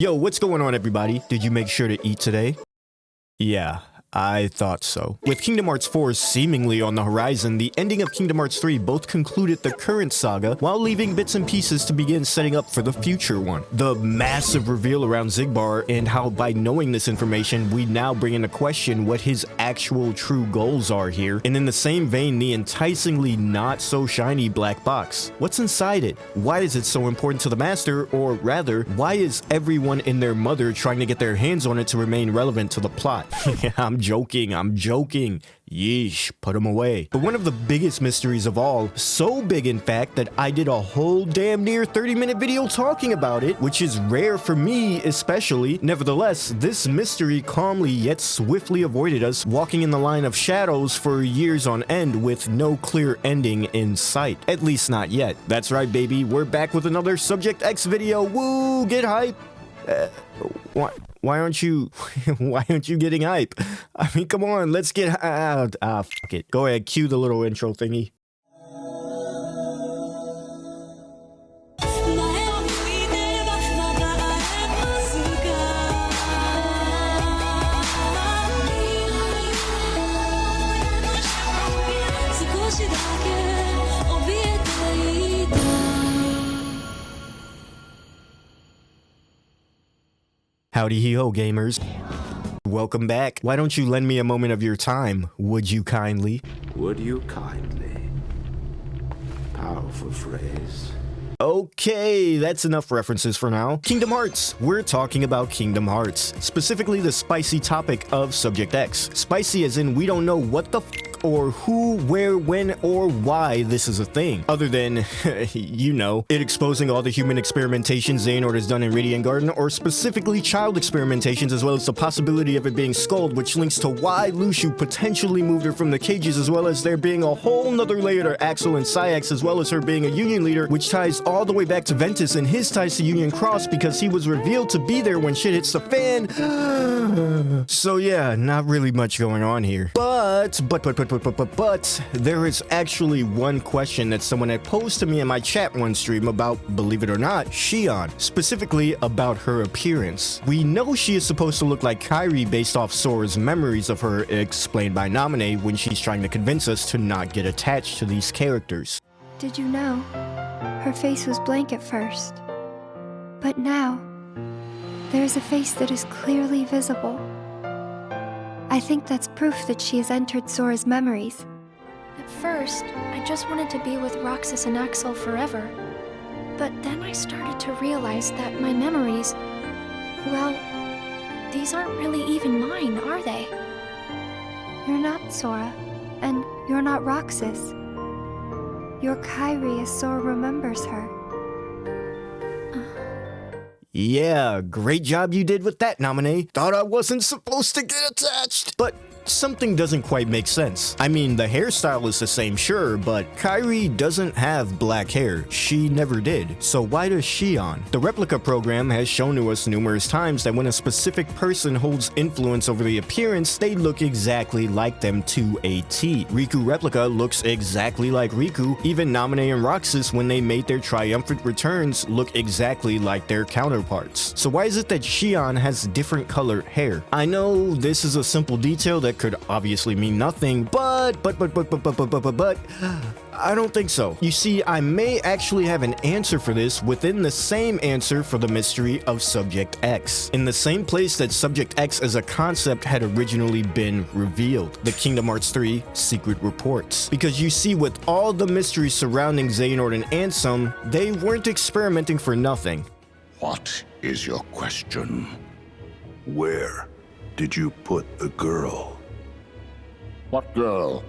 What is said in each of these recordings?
Yo, what's going on, everybody? Did you make sure to eat today? Yeah, I thought so. With Kingdom Hearts 4 seemingly on the horizon, the ending of Kingdom Hearts 3 both concluded the current saga while leaving bits and pieces to begin setting up for the future one. The massive reveal around Xigbar and how by knowing this information, we now bring into question what his actual true goals are here, and in the same vein, the enticingly not so shiny black box. What's inside it? Why is it so important to the Master, or rather, why is everyone and their mother trying to get their hands on it to remain relevant to the plot? I'm joking. Yeesh, put them away. But one of the biggest mysteries of all, so big in fact that I did a whole damn near 30-minute video talking about it, which is rare for me especially. Nevertheless, this mystery calmly yet swiftly avoided us, walking in the line of shadows for years on end with no clear ending in sight. At least not yet. That's right, baby, we're back with another Subject X video. Woo, get hype. Why aren't you getting hype? I mean, come on, let's get out. Fuck it. Go ahead, cue the little intro thingy. Howdy he-ho, gamers. Welcome back. Why don't you lend me a moment of your time, would you kindly? Would you kindly? Powerful phrase. Okay, that's enough references for now. Kingdom Hearts. We're talking about Kingdom Hearts. Specifically the spicy topic of Subject X. Spicy as in we don't know what the f or who, where, when, or why this is a thing. Other than, you know, it exposing all the human experimentations Xehanort has done in Radiant Garden, or specifically child experimentations, as well as the possibility of it being Skulled, which links to why Luciu potentially moved her from the cages, as well as there being a whole nother layer to Axel and Saïx, as well as her being a Union leader, which ties all the way back to Ventus and his ties to Union Cross because he was revealed to be there when shit hits the fan. So yeah, not really much going on here. But there is actually one question that someone had posed to me in my chat one stream about, believe it or not, Shion, specifically about her appearance. We know she is supposed to look like Kairi based off Sora's memories of her explained by Naminé when she's trying to convince us to not get attached to these characters. Did you know? Her face was blank at first. But now, there is a face that is clearly visible. I think that's proof that she has entered Sora's memories. At first, I just wanted to be with Roxas and Axel forever. But then I started to realize that my memories, well, these aren't really even mine, are they? You're not Sora, and you're not Roxas. You're Kairi as Sora remembers her. Yeah, great job you did with that, Naminé. Thought I wasn't supposed to get attached. But something doesn't quite make sense. I mean, the hairstyle is the same, sure, but Kairi doesn't have black hair. She never did. So why does Shion? The replica program has shown to us numerous times that when a specific person holds influence over the appearance, they look exactly like them to a T. Riku replica looks exactly like Riku. Even Naminé and Roxas, when they made their triumphant returns, look exactly like their counterparts. So why is it that Shion has different colored hair? I know this is a simple detail that could obviously mean nothing, but I don't think so. You see, I may actually have an answer for this within the same answer for the mystery of Subject X. In the same place that Subject X as a concept had originally been revealed, the Kingdom Hearts 3 Secret Reports. Because you see, with all the mysteries surrounding Xehanort and Ansem, they weren't experimenting for nothing. What is your question? Where did you put the girl? What girl?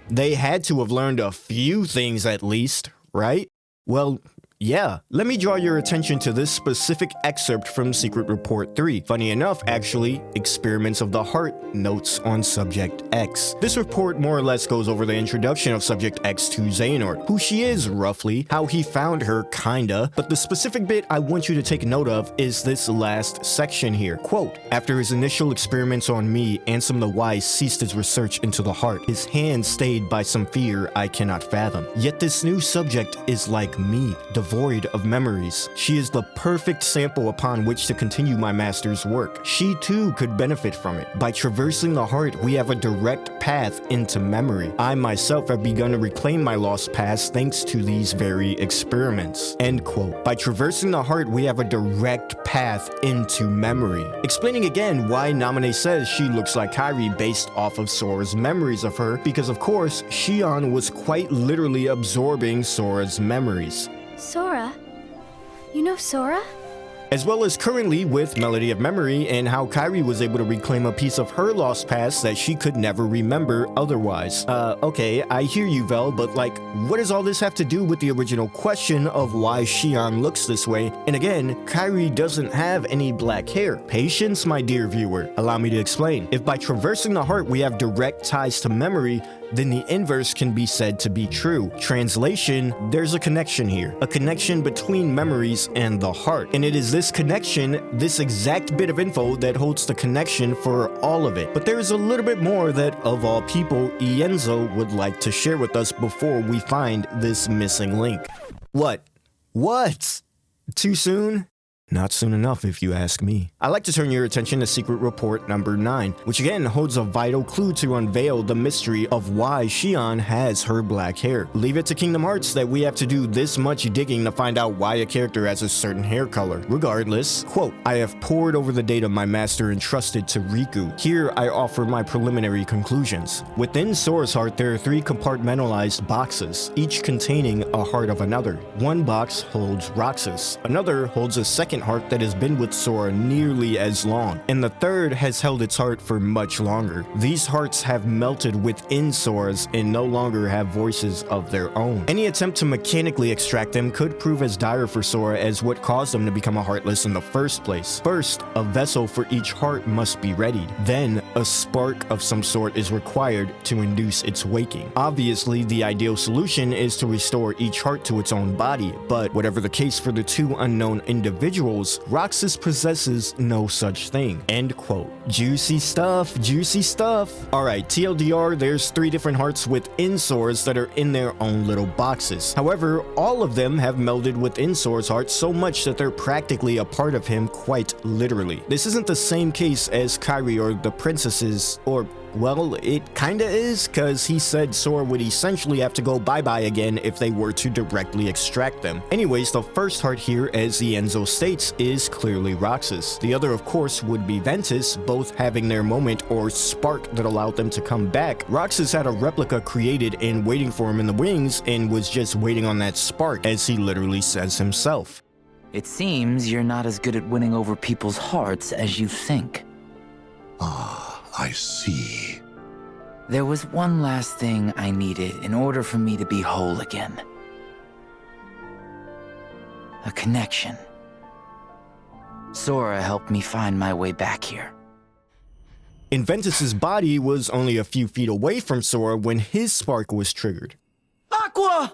They had to have learned a few things at least, right? Well, yeah. Let me draw your attention to this specific excerpt from Secret Report 3. Funny enough, actually, Experiments of the Heart notes on Subject X. This report more or less goes over the introduction of Subject X to Xehanort, who she is roughly, how he found her kinda, but the specific bit I want you to take note of is this last section here. Quote, after his initial experiments on me, Ansem the Wise ceased his research into the heart, his hand stayed by some fear I cannot fathom. Yet this new subject is like me, devoid devoid of memories. She is the perfect sample upon which to continue my master's work. She too could benefit from it. By traversing the heart, we have a direct path into memory. I myself have begun to reclaim my lost past thanks to these very experiments." End quote. By traversing the heart, we have a direct path into memory. Explaining again why Namine says she looks like Kairi based off of Sora's memories of her, because of course, Shion was quite literally absorbing Sora's memories. Sora? You know Sora? As well as currently with Melody of Memory and how Kairi was able to reclaim a piece of her lost past that she could never remember otherwise. Okay, I hear you, Vel, but like, what does all this have to do with the original question of why Shion looks this way? And again, Kairi doesn't have any black hair. Patience, my dear viewer. Allow me to explain. If by traversing the heart we have direct ties to memory, then the inverse can be said to be true. Translation, there's a connection here. A connection between memories and the heart. And it is this connection, this exact bit of info that holds the connection for all of it. But there's a little bit more that, of all people, Ienzo would like to share with us before we find this missing link. What? What? Too soon? Not soon enough, if you ask me. I'd like to turn your attention to Secret Report number 9, which again holds a vital clue to unveil the mystery of why Shion has her black hair. Leave it to Kingdom Hearts that we have to do this much digging to find out why a character has a certain hair color. Regardless, quote, "I have pored over the data my master entrusted to Riku. Here I offer my preliminary conclusions. Within Sora's heart, there are 3 compartmentalized boxes, each containing a heart of another. One box holds Roxas, another holds a second heart that has been with Sora nearly as long, and the third has held its heart for much longer. These hearts have melted within Sora's and no longer have voices of their own. Any attempt to mechanically extract them could prove as dire for Sora as what caused them to become a heartless in the first place. First, a vessel for each heart must be readied. Then, a spark of some sort is required to induce its waking. Obviously, the ideal solution is to restore each heart to its own body, but whatever the case for the 2 unknown individuals, Roxas possesses no such thing." End quote. Juicy stuff, juicy stuff. Alright, TLDR, there's 3 different hearts within Sora's that are in their own little boxes. However, all of them have melded within Sora's heart so much that they're practically a part of him quite literally. This isn't the same case as Kairi or the princesses, or well, it kinda is, cause he said Sora would essentially have to go bye-bye again if they were to directly extract them. Anyways, the first heart here, as Ienzo states, is clearly Roxas. The other, of course, would be Ventus, both having their moment or spark that allowed them to come back. Roxas had a replica created and waiting for him in the wings and was just waiting on that spark, as he literally says himself. It seems you're not as good at winning over people's hearts as you think. I see. There was one last thing I needed in order for me to be whole again. A connection. Sora helped me find my way back here. And Ventus's body was only a few feet away from Sora when his spark was triggered. Aqua!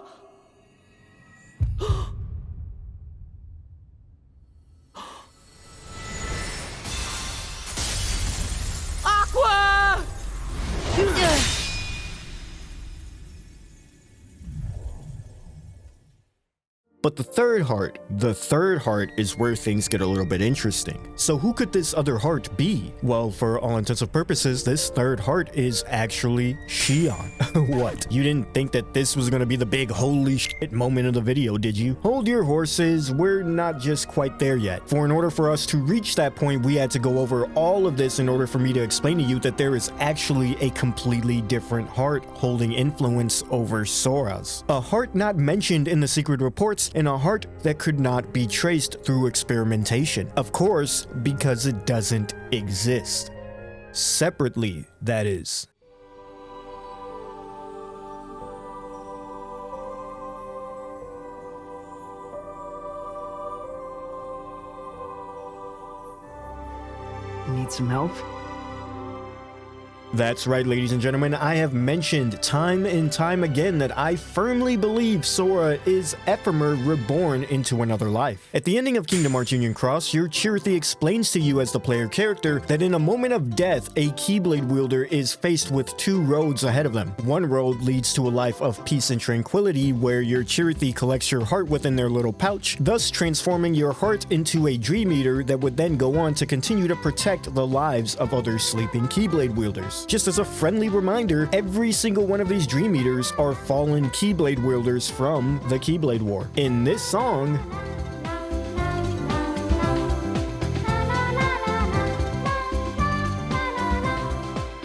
Aqua! But the third heart is where things get a little bit interesting. So who could this other heart be? Well, for all intents and purposes, this third heart is actually Shion. What? You didn't think that this was gonna be the big holy shit moment of the video, did you? Hold your horses, we're not just quite there yet. For in order for us to reach that point, we had to go over all of this in order for me to explain to you that there is actually a completely different heart holding influence over Sora's. A heart not mentioned in the secret reports, and a heart that could not be traced through experimentation. Of course, because it doesn't exist. Separately, that is. Need some help? That's right, ladies and gentlemen, I have mentioned time and time again that I firmly believe Sora is Ephemer reborn into another life. At the ending of Kingdom Hearts Union Cross, your Chirithy explains to you as the player character that in a moment of death, a Keyblade wielder is faced with two roads ahead of them. One road leads to a life of peace and tranquility where your Chirithy collects your heart within their little pouch, thus transforming your heart into a Dream Eater that would then go on to continue to protect the lives of other sleeping Keyblade wielders. Just as a friendly reminder, every single one of these Dream Eaters are fallen Keyblade wielders from the Keyblade War. In this song,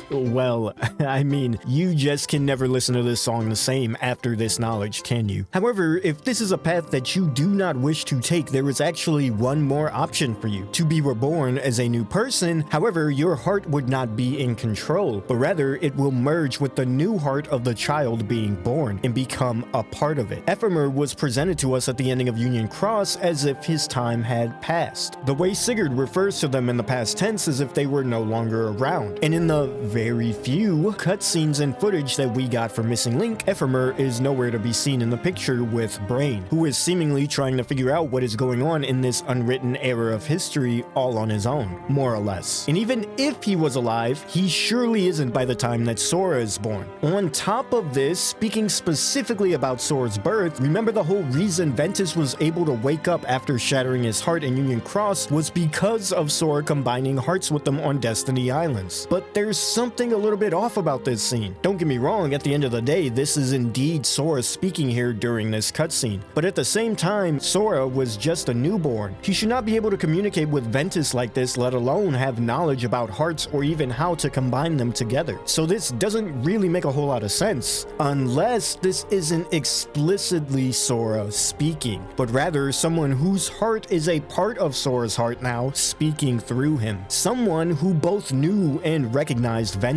well, I mean, you just can never listen to this song the same after this knowledge, can you? However, if this is a path that you do not wish to take, there is actually one more option for you. To be reborn as a new person, however, your heart would not be in control, but rather it will merge with the new heart of the child being born and become a part of it. Ephemer was presented to us at the ending of Union Cross as if his time had passed. The way Sigurd refers to them in the past tense as if they were no longer around, and in the very few cutscenes and footage that we got from Missing Link, Ephemer is nowhere to be seen in the picture with Brain, who is seemingly trying to figure out what is going on in this unwritten era of history all on his own, more or less. And even if he was alive, he surely isn't by the time that Sora is born. On top of this, speaking specifically about Sora's birth, remember the whole reason Ventus was able to wake up after shattering his heart in Union Cross was because of Sora combining hearts with them on Destiny Islands. But there's something a little bit off about this scene. Don't get me wrong, at the end of the day, this is indeed Sora speaking here during this cutscene. But at the same time, Sora was just a newborn. He should not be able to communicate with Ventus like this, let alone have knowledge about hearts or even how to combine them together. So this doesn't really make a whole lot of sense, unless this isn't explicitly Sora speaking, but rather someone whose heart is a part of Sora's heart now speaking through him. Someone who both knew and recognized Ventus.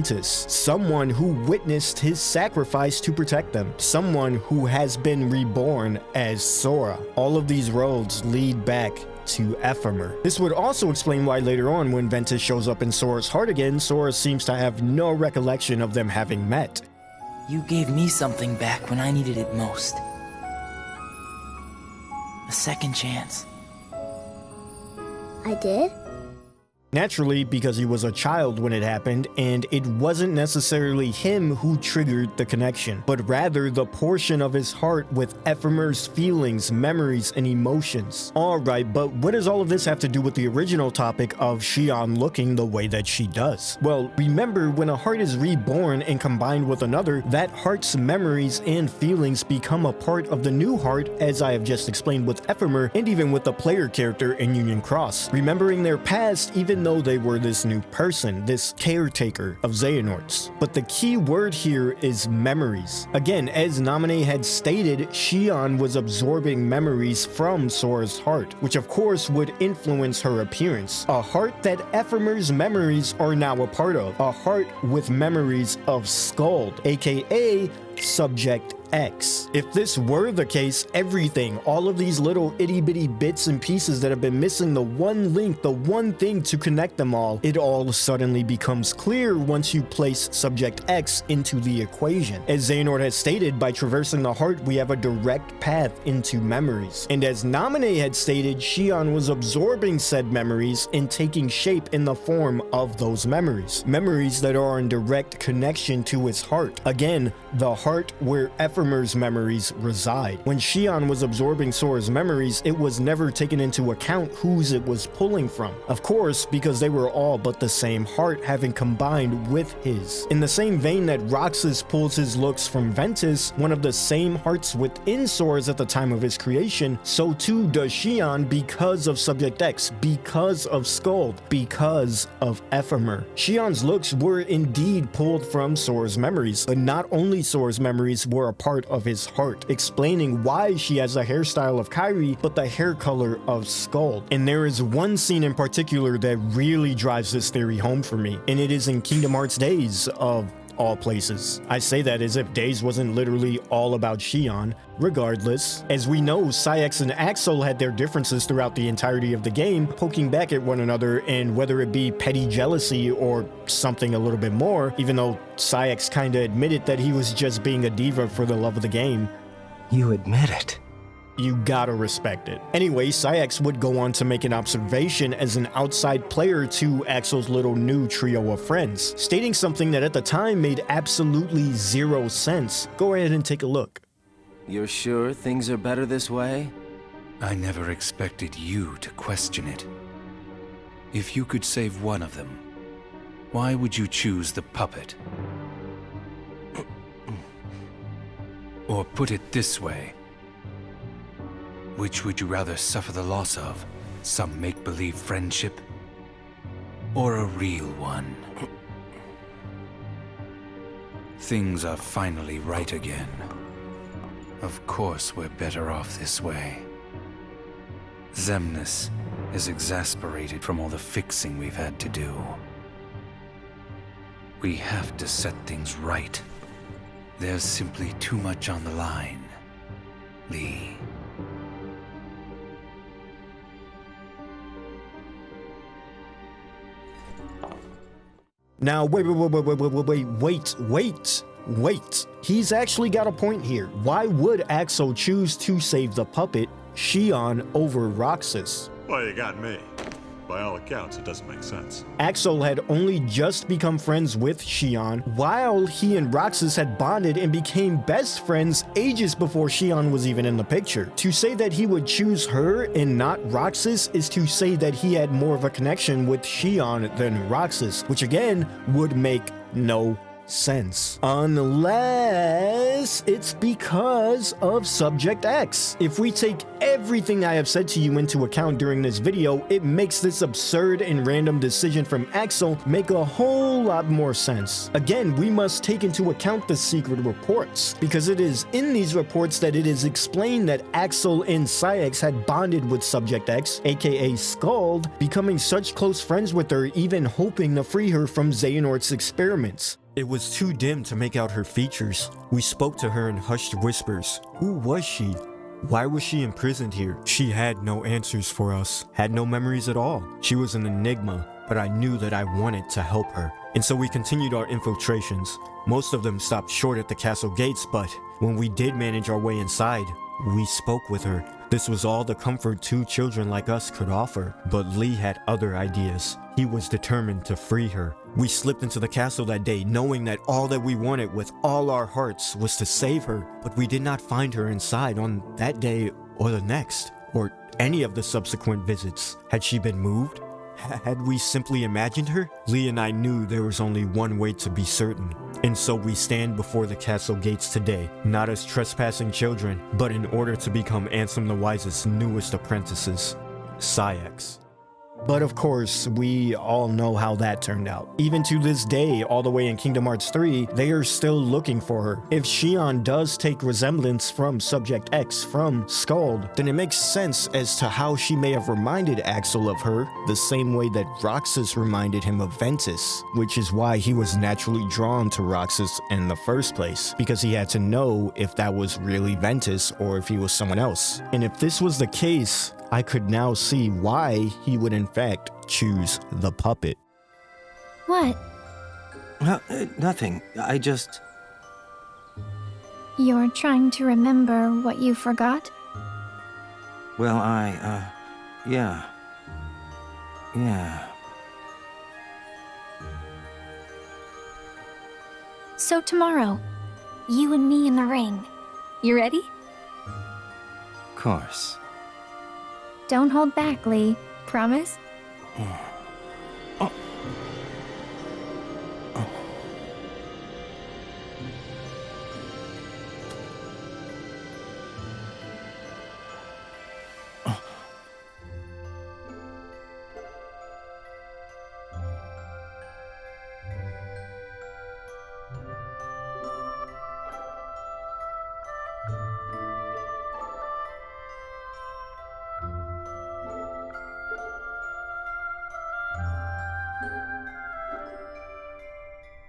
Someone who witnessed his sacrifice to protect them. Someone who has been reborn as Sora. All of these roads lead back to Ephemer. This would also explain why later on when Ventus shows up in Sora's heart again, Sora seems to have no recollection of them having met. You gave me something back when I needed it most. A second chance. I did? Naturally, because he was a child when it happened, and it wasn't necessarily him who triggered the connection, but rather the portion of his heart with Ephemer's feelings, memories, and emotions. Alright, but what does all of this have to do with the original topic of Shion looking the way that she does? Well, remember, when a heart is reborn and combined with another, that heart's memories and feelings become a part of the new heart, as I have just explained with Ephemer, and even with the player character in Union Cross. Remembering their past, even though they were this new person, this caretaker of Xehanort's. But the key word here is memories. Again, as Naminé had stated, Shion was absorbing memories from Sora's heart, which of course would influence her appearance. A heart that Ephemer's memories are now a part of. A heart with memories of Skuld, aka Subject X. If this were the case, everything, all of these little itty-bitty bits and pieces that have been missing the one link, the one thing to connect them all, it all suddenly becomes clear once you place Subject X into the equation. As Xehanort has stated, by traversing the heart, we have a direct path into memories. And as Naminé had stated, Shion was absorbing said memories and taking shape in the form of those memories. Memories that are in direct connection to his heart. Again, the heart where Ephemer's memories reside. When Shion was absorbing Sora's memories, it was never taken into account whose it was pulling from. Of course, because they were all but the same heart having combined with his. In the same vein that Roxas pulls his looks from Ventus, one of the same hearts within Sora's at the time of his creation, so too does Shion because of Subject X, because of Skuld, because of Ephemer. Shion's looks were indeed pulled from Sora's memories, but not only Sora's memories were a part of his heart, explaining why she has the hairstyle of Kairi, but the hair color of Skuld. And there is one scene in particular that really drives this theory home for me, and it is in Kingdom Hearts Days of all places. I say that as if Days wasn't literally all about Shion. Regardless, as we know, Saïx and Axel had their differences throughout the entirety of the game, poking back at one another, and whether it be petty jealousy or something a little bit more, even though Saïx kinda admitted that he was just being a diva for the love of the game. You admit it. You gotta respect it. Anyway, Saïx would go on to make an observation as an outside player to Axel's little new trio of friends, stating something that at the time made absolutely zero sense. Go ahead and take a look. You're sure things are better this way? I never expected you to question it. If you could save one of them, why would you choose the puppet? Or put it this way, which would you rather suffer the loss of? Some make-believe friendship? Or a real one? Things are finally right again. Of course we're better off this way. Xemnas is exasperated from all the fixing we've had to do. We have to set things right. There's simply too much on the line, Lee. Now, wait. He's actually got a point here. Why would Axel choose to save the puppet, Shion, over Roxas? Well, you got me. By all accounts, it doesn't make sense. Axel had only just become friends with Shion, while he and Roxas had bonded and became best friends ages before Shion was even in the picture. To say that he would choose her and not Roxas is to say that he had more of a connection with Shion than Roxas, which again would make no sense. Unless it's because of Subject X. If we take everything I have said to you into account during this video, it makes this absurd and random decision from Axel make a whole lot more sense. Again, we must take into account the secret reports, because it is in these reports that it is explained that Axel and Saïx had bonded with Subject X, aka Skald, becoming such close friends with her, even hoping to free her from Xehanort's experiments. It was too dim to make out her features. We spoke to her in hushed whispers. Who was she? Why was she imprisoned here? She had no answers for us, had no memories at all. She was an enigma, but I knew that I wanted to help her. And so we continued our infiltrations. Most of them stopped short at the castle gates, but when we did manage our way inside, we spoke with her. This was all the comfort two children like us could offer, but Lee had other ideas. He was determined to free her. We slipped into the castle that day, knowing that all that we wanted with all our hearts was to save her, but we did not find her inside on that day or the next, or any of the subsequent visits. Had she been moved? Had we simply imagined her? Lee and I knew there was only one way to be certain. And so we stand before the castle gates today, not as trespassing children, but in order to become Ansem the Wise's newest apprentices, Saïx. But of course, we all know how that turned out. Even to this day, all the way in Kingdom Hearts 3, they are still looking for her. If Shion does take resemblance from Subject X from Skald, then it makes sense as to how she may have reminded Axel of her, the same way that Roxas reminded him of Ventus, which is why he was naturally drawn to Roxas in the first place, because he had to know if that was really Ventus or if he was someone else. And if this was the case, I could now see why he would in fact choose the puppet. What? Nothing. I just... You're trying to remember what you forgot? Well, yeah. So tomorrow, you and me in the ring. You ready? Of course. Don't hold back, Lee. Promise?